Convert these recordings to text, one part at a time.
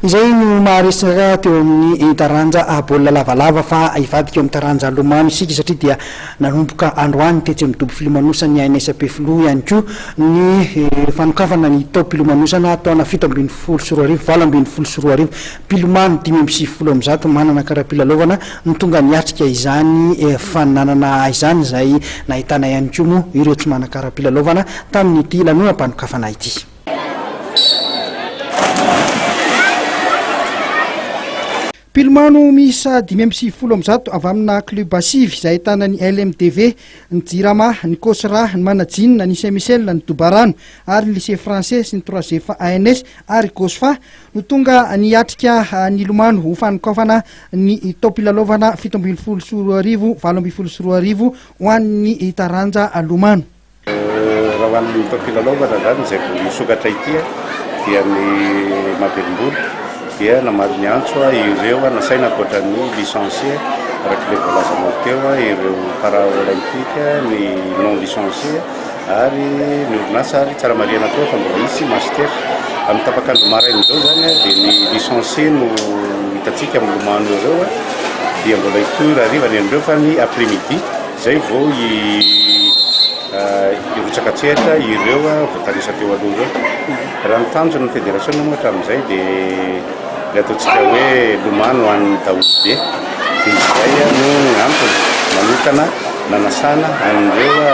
izay no maharesaka teo amin'ny taranja baolina lavalava fa ivadika eo amin'ny taranja lomano isika satria dia nanomboka androany tetsy midobo filomanosany ANSP Filoha ihany koa ny fanokafana ny tao pilomanosana taona 7 20 pilomano 5 manana karapilalovana ny tonga niatrika izany fananana izany izay nahitana ihany koa moa ireo tsy manana karapilalovana tamin'ity lanonam-panokafana ity. Pilomano misa 5 avy amina club asivy izay ahitana ny LMDV, ny Jirama, ny Kosra, ny Manajinina, ny Saint-Michel, ny Dobarano ary ny lycée français sy ny 3 ANS ary Kosfa no tonga niatrika ny Lomano ho fanokafana ny tao-pilalovana 7 20 ho an'ny taranja Lomano. Raha ho an'ny tao-pilalovana zany izay misokatra ity dia ny Mabelombolo dia namaro ny antso ireo nasaina ankoatra ny licencié arak'ilay voalazanao teo ireo para-olympique ny non licencié ary ny orinasa ary tsara mariana koa fa mbola misy master amin'ny tapakandro marain'izao zany dia ny licencié no hitatsika amin'ny Lomano ireo dia mbola itoy arivany andreo fa ny après midi zay vao irotsaka tsetra ireo voatanisa teo aloha ireo raha ny tanjona ny fédération moa hatramin'izay dia ataontsika hoe Lomano an'ny daolo be dia izay no antony manokana nanasana an'ireo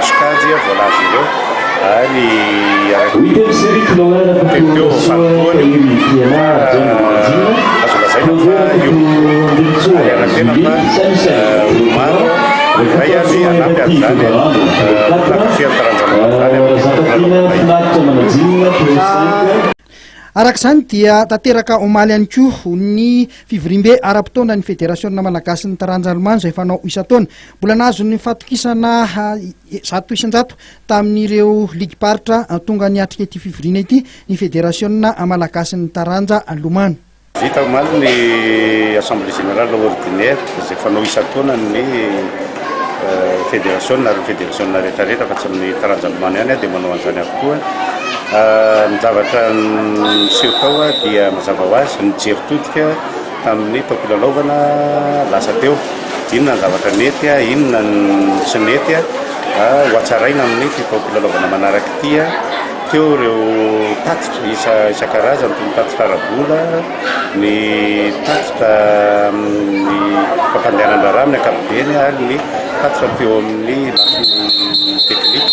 sokajy voalaza ireo ary teo fanoloany azo lazaina fa io aranatena fa Lomano iray any anampy azy zany nakafia taranjana Arak'izany dia tanteraka omaly ihany koa ny fivirimbe ara-potoana ny fédération malagasy ny taranja Lomano izay fanao isa-taona mbola nazo ny fatokisana 100% tamin'ireo ligue paritra tonga niatrika ity fivirina ity ny fédération malagasy ny taranja Lomano. Vita omaly ny assemblée générale ordinaire izay fanao isa-taona ny fédération ary fédération rehetrarehetra fa tsy amin'ny taranja Lomano ihany dia manao an'izany avokoa. Ny zavatra niseho tao dia mazava ho azy nijery todika tamin'ny tao-pilalovana lasa teo inona ny zavatra nety inona ny tsy nety ho atsaraina amin'ny tao-pilalovana manaraka ity teo ireo tatitra isan-karazany toy ny tatitra arabola ny tatitra ny fampandehanan-draharaha amin'ny ankapobeny ary ny tatitra teo amin'ny lafiny teknika.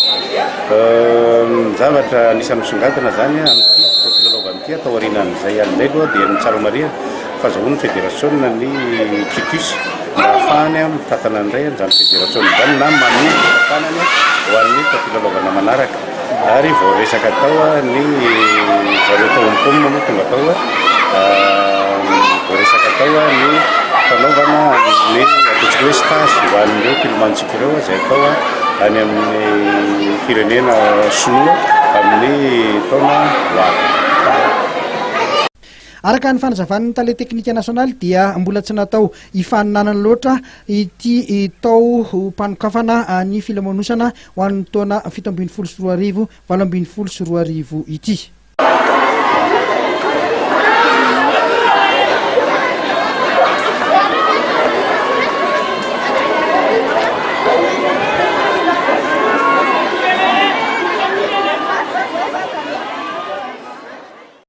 Zavatra anisany misongadina zany amin'ity tao-pilalovana ity atao aorianan'izay an'izay aloha dia ny tsara mariana fahazahoan'ny fédération ny quitus mba ahafahany mitantana indray an'izany fédération zany na manindry tanany ho an'ny tao-pilalovana manaraka ary vao resaka tao ny zareo tao am-pomina moa tonga tao vao resaka tao ny fanaovana ny ataontsika hoe stage ho an'ireo pilomantsika ireo izay atao any amin'ny firenena Sinoa amin'ny taona hoavy. Araka ny fanazavan'ny tale teknika nasionaly dia mbola tsy natao hifaninanana loatra ity tao mpanokafana ny filomanosana ho an'ny taona 7 20 ity.